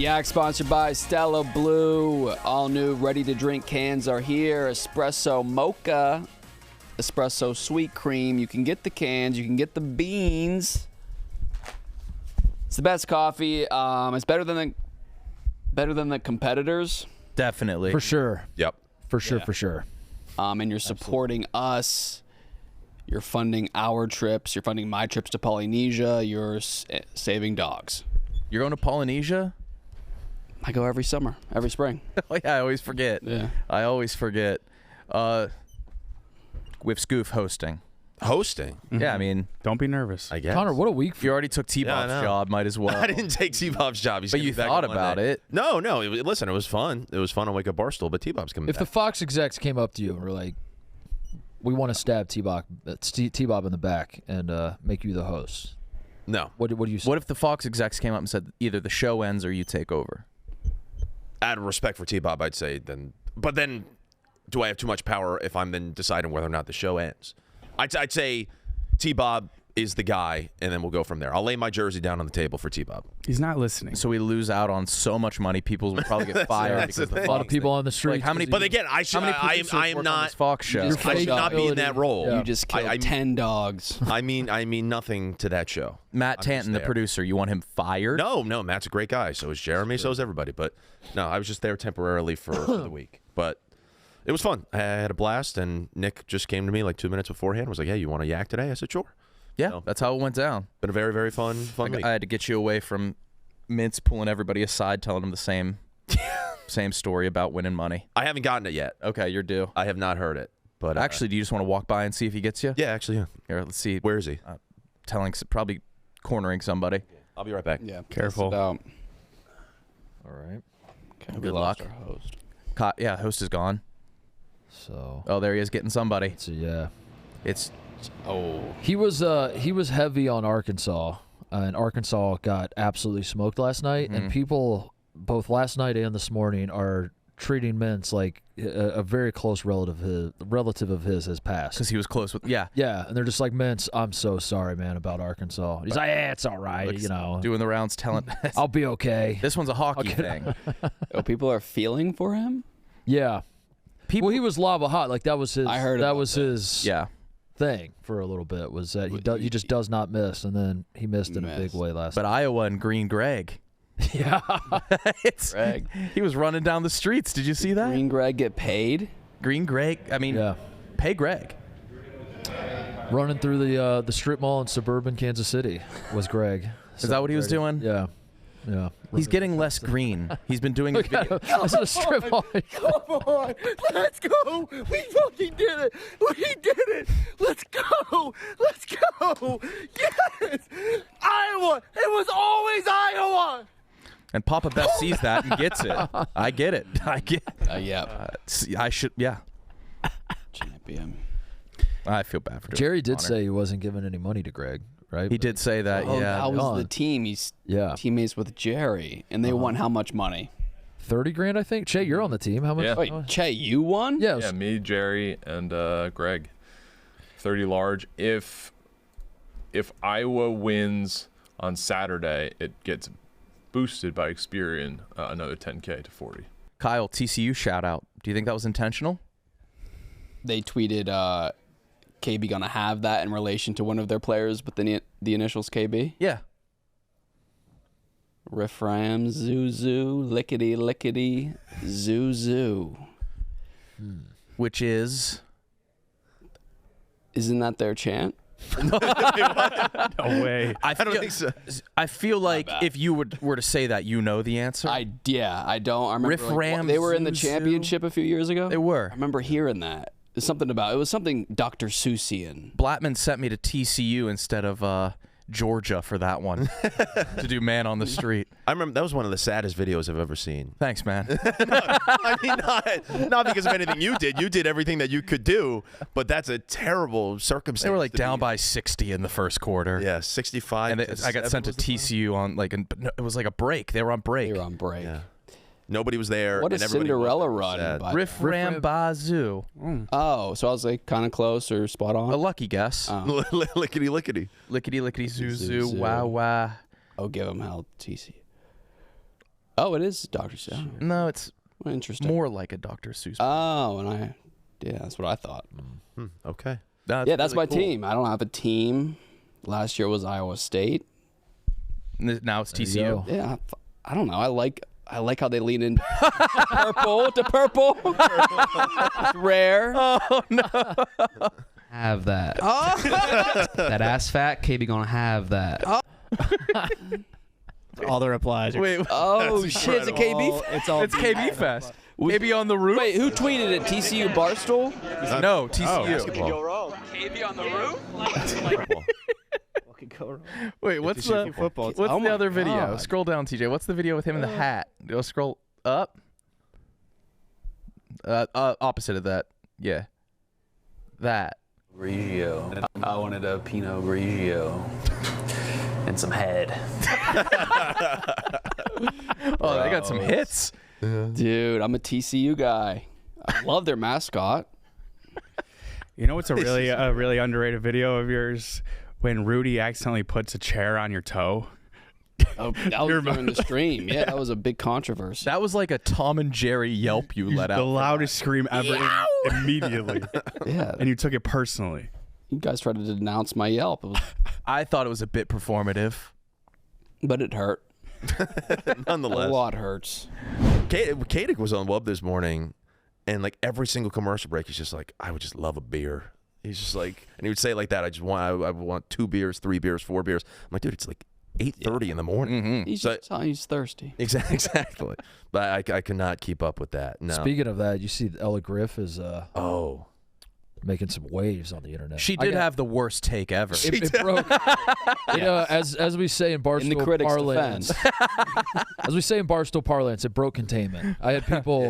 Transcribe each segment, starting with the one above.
The Yak sponsored by Stella Blue. All new ready-to-drink cans are here. Espresso mocha, espresso sweet cream. You can get the cans. You can get the beans. It's the best coffee. It's better than the competitors. Definitely. For sure. Yep. For sure, Yeah. for sure. And you're supporting us. You're funding our trips. You're funding my trips to Polynesia. You're saving dogs. You're going to Polynesia? I go every summer, every spring. Oh, yeah, I always forget. Yeah. I always forget. With Scoof hosting. Hosting? Yeah, I mean, Don't be nervous. I guess. Connor, what a week if you already took T-Bob's know. job, might as well. I didn't take T-Bob's job. He's But gonna you be back thought on about Monday. it. No. Listen, it was fun. It was fun to wake up Barstool, but T-Bob's coming If the back. Fox execs came up to you and were like, we want to stab T-Bob in the back and make you the host, No. what do you say? What if the Fox execs came up and said either the show ends or you take over? Out of respect for T-Bob, I'd say then. But then, do I have too much power if I'm then deciding whether or not the show ends? I'd say T-Bob is the guy, and then we'll go from there. I'll lay my jersey down on the table for T-Bob. He's not listening. So we lose out on so much money. People will probably get fired that's because the the thing. a lot of Fox people thing. on the street. Like how many? But again, I should. How many I producers am work on not. this Fox show? You're I should not be in that role. Yeah. You just killed 10 dogs. I mean nothing to that show. Matt I'm just Tanton, the there. producer, you want him fired? No, Matt's a great guy. So is Jeremy. So is everybody. But no, I was just there temporarily for the week. But it was fun. I had a blast. And Nick just came to me like 2 minutes beforehand. Was like, "Hey, you want to yak today?" I said, "Sure." Yeah, No. that's how it went down. Been a very, very fun week. I had to get you away from Mintz pulling everybody aside, telling them the same story about winning money. I haven't gotten it yet. Okay, you're due. I have not heard it. But Actually, do you just want to walk by and see if he gets you? yeah, actually, yeah. Here, let's see. Where is he? Probably cornering somebody. I'll be right back. Yeah. Careful. All right. Okay, Good we lost luck. our host. Yeah, host is gone. So, Oh, there he is getting somebody. yeah. It's Oh. He was heavy on Arkansas, and Arkansas got absolutely smoked last night. And people, both last night and this morning, are treating Mintz like a very close relative of his has passed. because he was close with. Yeah, Yeah, and they're just like, Mintz, I'm so sorry, man, about Arkansas. He's like, yeah, it's all right, like, you know. doing the rounds, telling. I'll be okay. This one's a hockey thing. Oh, people are feeling for him? Yeah. People, Well, he was lava hot. Like that was his. I heard that about was that. his yeah. thing for a little bit. Was that he just does not miss, and then he missed in a big way last. But Iowa and Green Greg. yeah. Greg. He was running down the streets. Did you see that? Green Greg get paid? Green Greg. I mean, Yeah. pay Greg. Running through the strip mall in suburban Kansas City was Greg. Is that what he was doing? Yeah. Yeah. He's getting less green. He's been doing his video. That's a strip mall. Come on, let's go. We fucking did it. We did it. Let's go. Let's go. Yes. Iowa. It was always Iowa. And Papa Beth sees that and gets it. I get it. Yeah. I should. Yeah. Champion. I feel bad for doing Jerry it, did Connor. say he wasn't giving any money to Greg, right? He did say that. Oh, yeah. that was Gone. the team. He's Yeah. teammates with Jerry, and they won how much money? 30 grand, I think. Che, you're on the team. How much? Yeah. Wait, Che, you won? Yeah. Yeah, me, Jerry, and Greg. 30 large. If Iowa wins on Saturday, it gets boosted by Experian another 10K to 40. Kyle, TCU shout out. Do you think that was intentional? They tweeted KB gonna have that in relation to one of their players, but the initials KB. Yeah. Riff Ram, Zuzu, lickety lickety, Zuzu. Which is. Isn't that their chant? No way. I don't think so. I feel like bad. if you were to say that, you know the answer. I don't. I remember Riff Ram, they were in the Zuzu. championship a few years ago. They were. I remember hearing that. It was something Dr. Seussian. Blattman sent me to TCU instead of Georgia for that one to do man on the street. I remember that was one of the saddest videos I've ever seen. Thanks, man. I mean, not because of anything you did. You did everything that you could do, but that's a terrible circumstance. They were like to down be- by 60 in the first quarter. Yeah, 65. And I got sent to TCU on like, but no, it was like a break. They were on break. They were on break. Yeah. Nobody was there. What a and everybody was Cinderella there. run. Sad. by Riff Ram Bazoo. Oh, so I was like kind of close or spot on. A lucky guess. Lickety lickety. Lickety lickety zoo zoo Zoo. wow wow. I'll give him hell, TC. Oh, it is Dr. Seuss. No, it's Interesting. more like a Dr. Seuss. Oh, yeah, that's what I thought. Okay. Yeah, that's really my cool. team. I don't have a team. Last year was Iowa State. Now it's There you TCU. go. Yeah, I don't know. I like how they lean in purple to purple. It's rare. Oh no! Have that. That ass fat, KB gonna have that. All the replies. Are, Wait, Oh shit! Is it KB? it's all. it's KB Fest. KB on the roof. Wait, who tweeted it? TCU Barstool? No, TCU. Basketball. KB on the roof? Wait, what's TCU the football. what's Oh the my other video? God. Scroll down, TJ. What's the video with him in the hat? Go scroll up. Opposite of that. Yeah. That. Grigio. I wanted a Pinot Grigio and some head. Oh, they got some hits. Dude, I'm a TCU guy. I love their mascot. You know what's a really underrated video of yours? When Rudy accidentally puts a chair on your toe. Oh, that was during the stream. Yeah, that was a big controversy. That was like a Tom and Jerry yelp you let The out. loudest scream ever immediately. Yeah, And you took it personally. you guys tried to denounce my Yelp, I thought it was a bit performative. but it hurt. A Nonetheless. lot hurts. Kadick was on Wub this morning, and like every single commercial break, he's just like, I would just love a beer. He's just like, and he would say it like that. I want 2 beers, 3 beers, 4 beers. I'm like, dude, it's like 8:30 in the morning. Mm-hmm. He's So- just he's thirsty. Exactly. But I cannot keep up with that. No. Speaking of that, you see Ella Griff is Oh. making some waves on the internet. She did have the worst take ever. It broke. You know, as we say in Barstool In the critics' parlance, defense. as we say in Barstool parlance, it broke containment. I had people,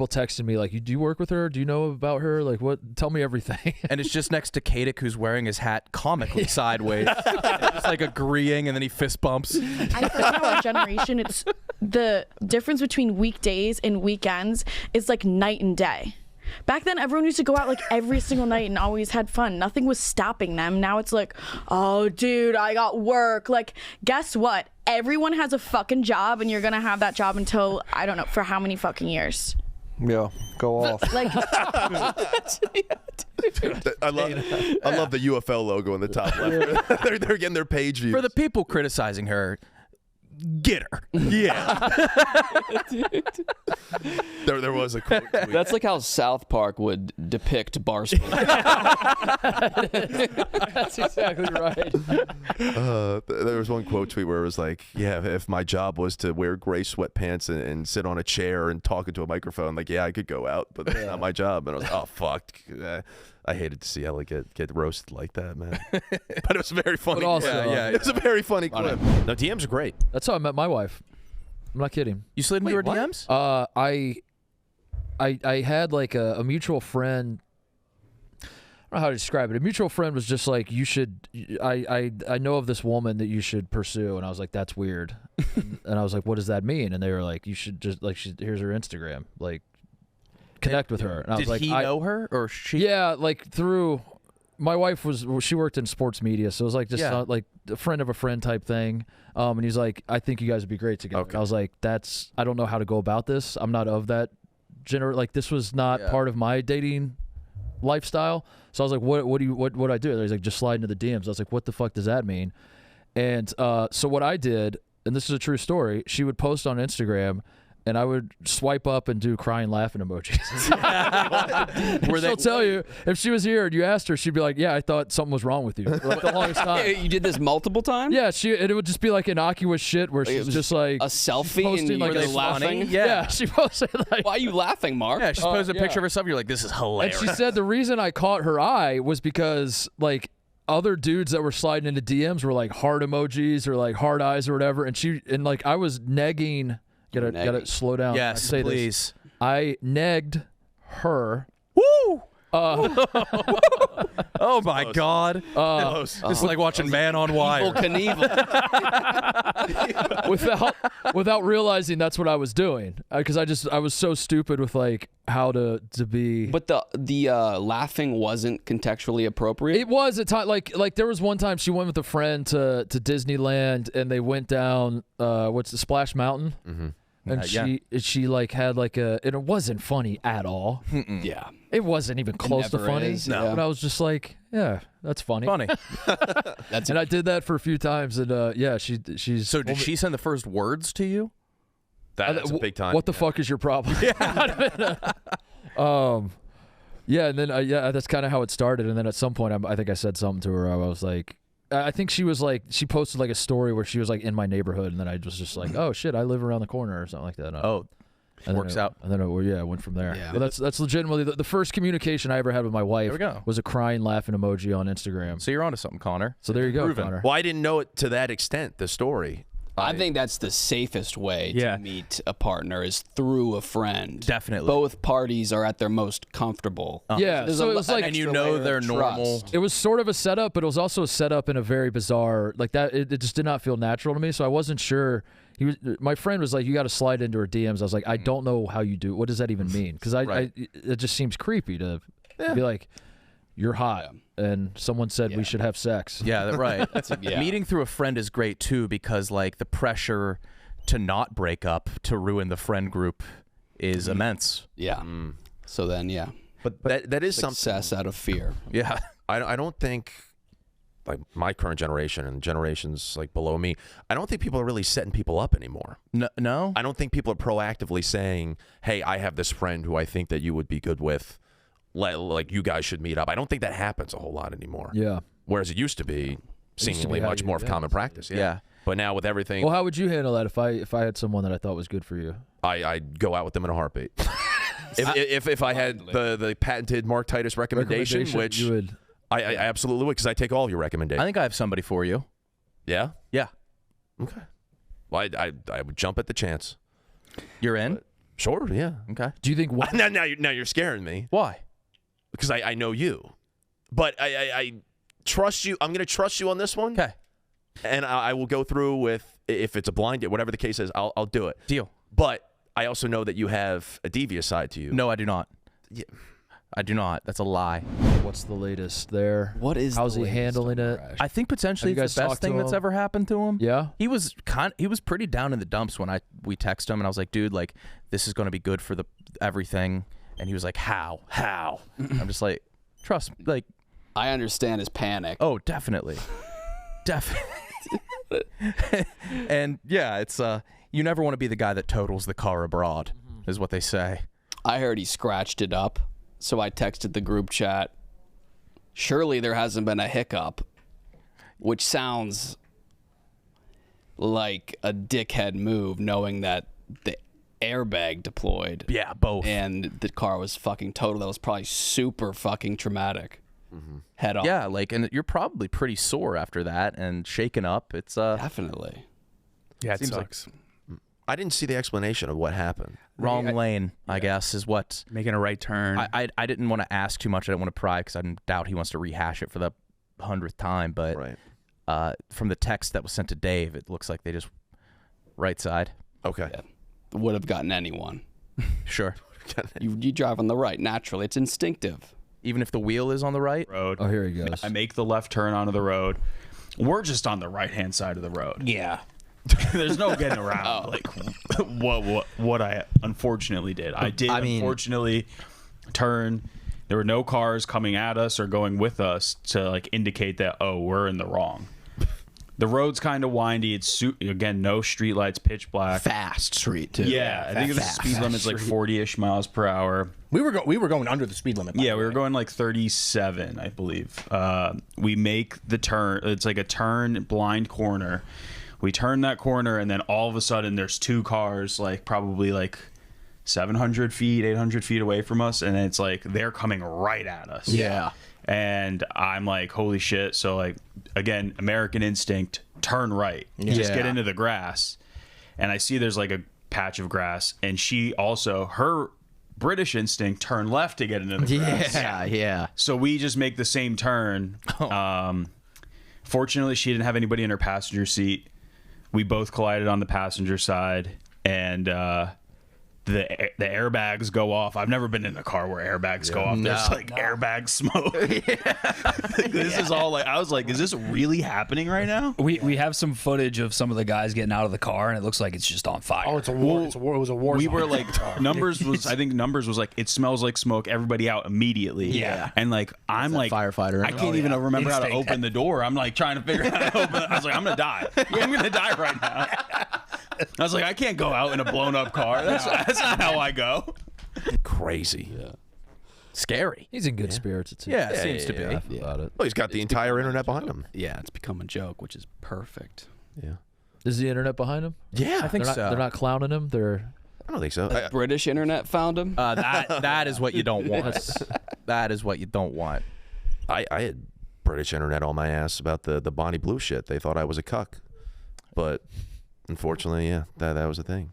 texting me like, "Do you work with her? Do you know about her? Like, what? Tell me everything." And it's just next to Kadick, who's wearing his hat comically sideways. Just like agreeing, and then he fist bumps. I think our generation, it's the difference between weekdays and weekends is like night and day. Back then, everyone used to go out like every single night and always had fun. Nothing was stopping them. Now it's like, oh, dude, I got work. Like, guess what? Everyone has a fucking job, and you're going to have that job until, I don't know, for how many fucking years? Yeah, go off. Like, I love the UFL logo in the top left. they're getting their page views. For the people criticizing her, get her. Yeah. There was a quote tweet. That's like how South Park would depict Barstool. That's exactly right. There was one quote tweet where it was like, yeah, if my job was to wear gray sweatpants and sit on a chair and talk into a microphone, like, yeah, I could go out, but that's not my job. And I was like, oh, fuck. I hated to see Ella get roasted like that, man. But it was very funny. But also, It was a very funny clip. No, DMs are great. That's how I met my wife. I'm not kidding. You slid into her DMs? I had like a mutual friend. I don't know how to describe it. A mutual friend was just like, you should. I know of this woman that you should pursue, and I was like, that's weird. And I was like, what does that mean? And they were like, you should just like, here's her Instagram, like connect with her. And I was Did like, he know her or she? Yeah, like through. My wife she worked in sports media, so it was like just like a friend of a friend type thing. And he's like, I think you guys would be great together. Okay. I was like, I don't know how to go about this. I'm not of that like this was not part of my dating lifestyle. So I was like, what do I do? He's like, just slide into the DMs. I was like, what the fuck does that mean? And so what I did, and this is a true story, she would post on Instagram, and I would swipe up and do crying, laughing emojis. She'll tell you, if she was here and you asked her, she'd be like, yeah, I thought something was wrong with you. For like the longest time. You did this multiple times? Yeah, it would just be like innocuous shit where she's just like a selfie posting and like you're a laughing. Yeah, she posted like. Why are you laughing, Mark? Yeah, she posted a picture of herself. You're like, this is hilarious. And she said the reason I caught her eye was because like other dudes that were sliding into DMs were like heart emojis or like heart eyes or whatever, and like I was negging. Gotta slow down. Yes, I say please. This. I negged her. Woo! Oh my God! It's like watching Man on Wire. Evel Knievel. without realizing that's what I was doing, because I was so stupid with like how to be. But the laughing wasn't contextually appropriate. It was at time like there was one time she went with a friend to Disneyland and they went down what's the Splash Mountain. Mm-hmm. And she like had like and it wasn't funny at all. Yeah, it wasn't even close to never funny. is, No. But I was just like, yeah, that's funny. Funny. And I did that for a few times, and she's. So did she send the first words to you? That's a big time. What the fuck is your problem? Yeah, and then that's kind of how it started. And then at some point, I think I said something to her. I was like, I think she was like, she posted like a story where she was like in my neighborhood, and then I was just like, oh shit, I live around the corner or something like that. And works out. And then it went from there. Yeah. But that's legitimately the first communication I ever had with my wife. Was a crying, laughing emoji on Instagram. So you're onto something, Connor. So there you go, Connor. Well, I didn't know it to that extent, the story. I think that's the safest way to meet a partner is through a friend. Definitely. Both parties are at their most comfortable. Yeah, so it was like, and you know they're normal. It was sort of a setup, but it was also a setup in a very bizarre, like that. It just did not feel natural to me, so I wasn't sure. My friend was like, "You got to slide into her DMs." I was like, "I don't know how you do. What does that even mean?" Because it just seems creepy to be like, "You're hot," and someone said we should have sex. Yeah, right. Meeting through a friend is great too, because like the pressure to not break up, to ruin the friend group, is immense. Yeah. So then, but that is success out of fear. Yeah. I don't think, like my current generation and generations like below me, I don't think people are really setting people up anymore. No. I don't think people are proactively saying, "Hey, I have this friend who I think that you would be good with. Like you guys should meet up." I don't think that happens a whole lot anymore. Yeah. Whereas it used to be seemingly much more of common practice. Yeah. But now with everything, Well, how would you handle that if I had someone that I thought was good for you? I'd go out with them in a heartbeat. if I had the patented Mark Titus recommendation, which you would. I absolutely would, because I take all of your recommendations. I think I have somebody for you. Yeah? Yeah. Okay. Well, I would jump at the chance. You're in? Sure, yeah. Okay. Do you think... Now you're scaring me. Why? Because I know you. But I trust you. I'm going to trust you on this one. Okay. And I will go through with, if it's a blind date, whatever the case is, I'll do it. Deal. But I also know that you have a devious side to you. No, I do not. Yeah. I do not. That's a lie. What's the latest there? What is How's he handling it? I think potentially it's the best thing that's ever happened to him. Yeah. He was pretty down in the dumps when we texted him, and I was like, dude, like this is going to be good for everything. And he was like, how? I'm just like, trust me. Like, I understand his panic. Oh, definitely. Definitely. And yeah, it's you never want to be the guy that totals the car abroad, is what they say. I heard he scratched it up, so I texted the group chat, surely there hasn't been a hiccup, which sounds like a dickhead move, knowing that the airbag deployed. Yeah, both. And the car was fucking total. That was probably super fucking traumatic. Head on. Yeah, like, and you're probably pretty sore after that and shaken up. It's definitely. Yeah, it sucks. I didn't see the explanation of what happened. Wrong lane, I guess, is what. Making a right turn. I didn't want to ask too much. I didn't want to pry because I doubt he wants to rehash it for the 100th time. But from the text that was sent to Dave, it looks like they just right side. Okay. Yeah. Would have gotten anyone. Sure. You drive on the right naturally. It's instinctive. Even if the wheel is on the right? Road. Oh, here he goes. I make the left turn onto the road. We're just on the right-hand side of the road. Yeah. There's no getting around like what I unfortunately did. I did unfortunately turn. There were no cars coming at us or going with us to like indicate that we're in the wrong. The road's kind of windy. It's again no street lights, pitch black. Fast street too. Yeah, I think the speed limit's like 40-ish miles per hour. We were going under the speed limit. Yeah, we were going like 37, I believe. We make the turn. It's like a turn blind corner. We turn that corner, and then all of a sudden, there's two cars, like probably like 700 feet, 800 feet away from us, and it's like they're coming right at us. Yeah. And I'm like, holy shit. So, like, again, American instinct, turn right. Just get into the grass. And I see there's like a patch of grass, and she also, her British instinct, turn left to get into the grass. Yeah. So we just make the same turn. Fortunately, she didn't have anybody in her passenger seat. We both collided on the passenger side, and the airbags go off. I've never been in a car where airbags go off. There's airbag smoke. This is all like, I was like, is this really happening right now? We have some footage of some of the guys getting out of the car, and it looks like it's just on fire. Oh, it's a war. It was a war. We zone. were like, Numbers was like, it smells like smoke. Everybody out immediately. Yeah. And like, I'm like, firefighter. I can't even remember how to open the door. I'm like trying to figure out how to open it. I was like, I'm gonna die. I'm gonna die right now. I was like, I can't go out in a blown up car. That's not how I go. Crazy. Yeah. Scary. He's in good spirits, it seems. Yeah, it seems to be. About it. Well, he's got the entire internet behind him. Yeah, it's become a joke, which is perfect. Yeah. Is the internet behind him? Yeah, I think They're so. not Clowning him. They're. I don't think so. The British internet found him. That is what you don't want. That is what you don't want. I had British internet on my ass about the Bonnie Blue shit. They thought I was a cuck, but unfortunately, yeah, that was a thing.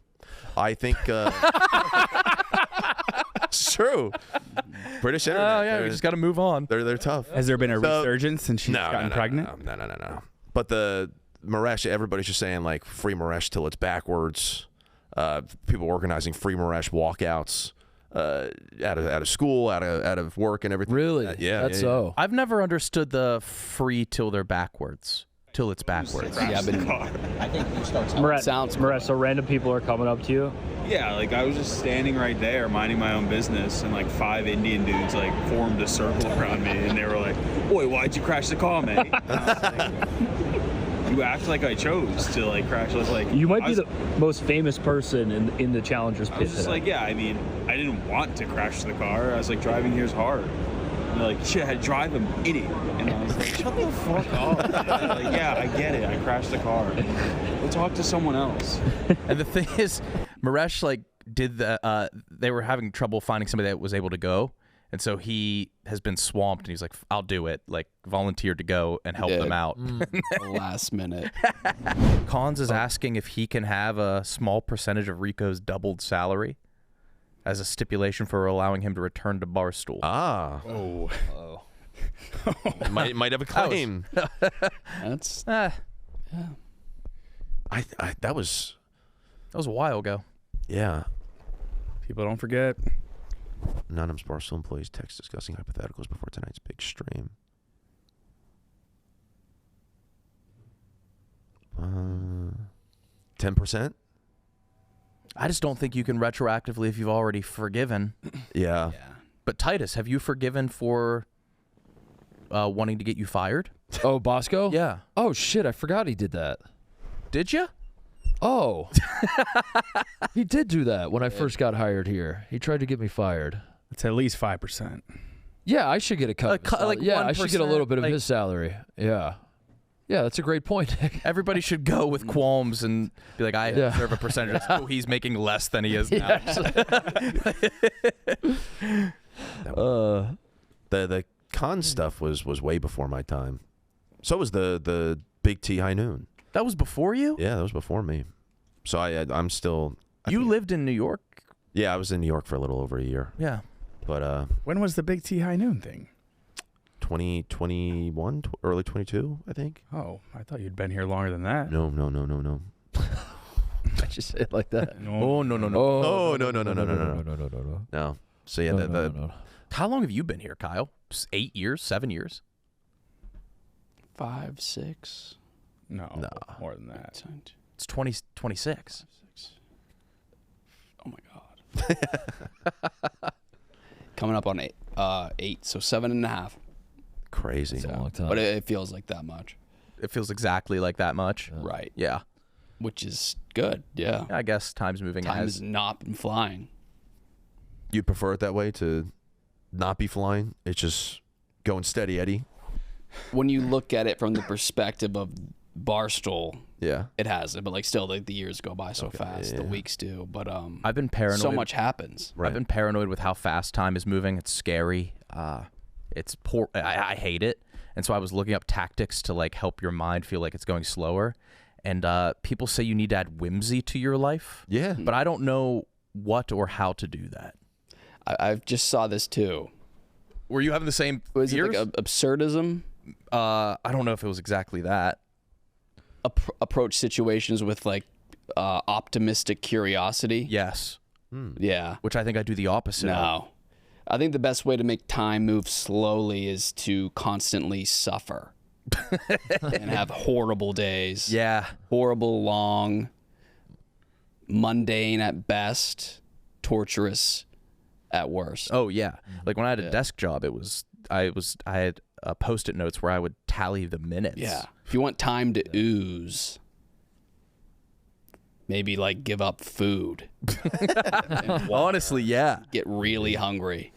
I think it's true. British internet. Oh yeah, we just got to move on. They're tough. Has there been a resurgence since she's gotten pregnant? No. But the Maresh, everybody's just saying like free Maresh till it's backwards. People organizing free Maresh walkouts out of school, out of work, and everything. Really? Yeah. That's so. I've never understood the free till they're backwards. Till it's backwards. Yeah, but I think you start. Maret, so random people are coming up to you? Yeah, like I was just standing right there minding my own business, and like 5 Indian dudes like formed a circle around me, and they were like, "Boy, why'd you crash the car, mate?" And I was like, you act like I chose to like crash. I was like, You might be the most famous person in the Challengers pit. I was just like, yeah, I mean, I didn't want to crash the car. I was like, driving here's hard. And they're like, shit, I drive him, idiot. And I was like, shut the fuck up. Like, yeah, I get it. I crashed the car. Go talk to someone else. And the thing is, Maresh like did the. They were having trouble finding somebody that was able to go, and so he has been swamped. And he's like, "I'll do it." Like volunteered to go and help them out. Last minute. Cons is asking if he can have a small percentage of Rico's doubled salary as a stipulation for allowing him to return to Barstool. Ah. Oh. might have a claim. That's yeah. That was a while ago. Yeah. People don't forget. Anonymous Barstool employees text discussing hypotheticals before tonight's big stream. 10%? I just don't think you can retroactively if you've already forgiven. Yeah. But Titus, have you forgiven for wanting to get you fired? Oh, Bosco? Yeah. Oh shit! I forgot he did that. Did you? Oh. He did do that when I first got hired here. He tried to get me fired. It's at least 5%. Yeah, I should get a cut. Like yeah, I should get a 1%, little bit of like- his salary. Yeah. Yeah, that's a great point, Nick. Everybody should go with qualms and be like, I deserve a percentage. Oh, he's making less than he is now. The con stuff was way before my time. So was the Big T High Noon. That was before you? Yeah, that was before me. So I'm still. You lived in New York? Yeah, I was in New York for a little over a year. Yeah. But when was the Big T High Noon thing? 2021, early 22, I think. Oh, I thought you'd been here longer than that. No. I just say it like that. No. Oh, no. Oh, no. No. So yeah, No. How long have you been here, Kyle? 8 years? 7 years? 5, 6. No, more than that. It's 2026. Oh my god. Coming up on 8, so 7.5. Crazy. That's a long time. But it feels like that much. It feels exactly like that much. Right. Yeah. Which is good. Yeah. I guess time's moving. Time has not been flying. You'd prefer it that way, to not be flying? It's just going steady, Eddie? When you look at it from the perspective of Barstool, yeah, it has it, but like still the years go by so fast, the weeks do. But I've been paranoid. So much happens. I've been paranoid with how fast time is moving. It's scary. It's poor. I hate it. And so I was looking up tactics to like help your mind feel like it's going slower. And people say you need to add whimsy to your life. Yeah. But I don't know what or how to do that. I just saw this too. Were you having the same Was fears? it like absurdism? I don't know if it was exactly that. Approach situations with like optimistic curiosity. Yes. Yeah. Which I think I do the opposite of. No. I think the best way to make time move slowly is to constantly suffer and have horrible days. Yeah. Horrible, long, mundane at best, torturous at worst. Oh yeah. Like when I had a desk job, I had Post-it notes where I would tally the minutes. Yeah. If you want time to ooze, maybe like give up food. Honestly, yeah. Get really hungry.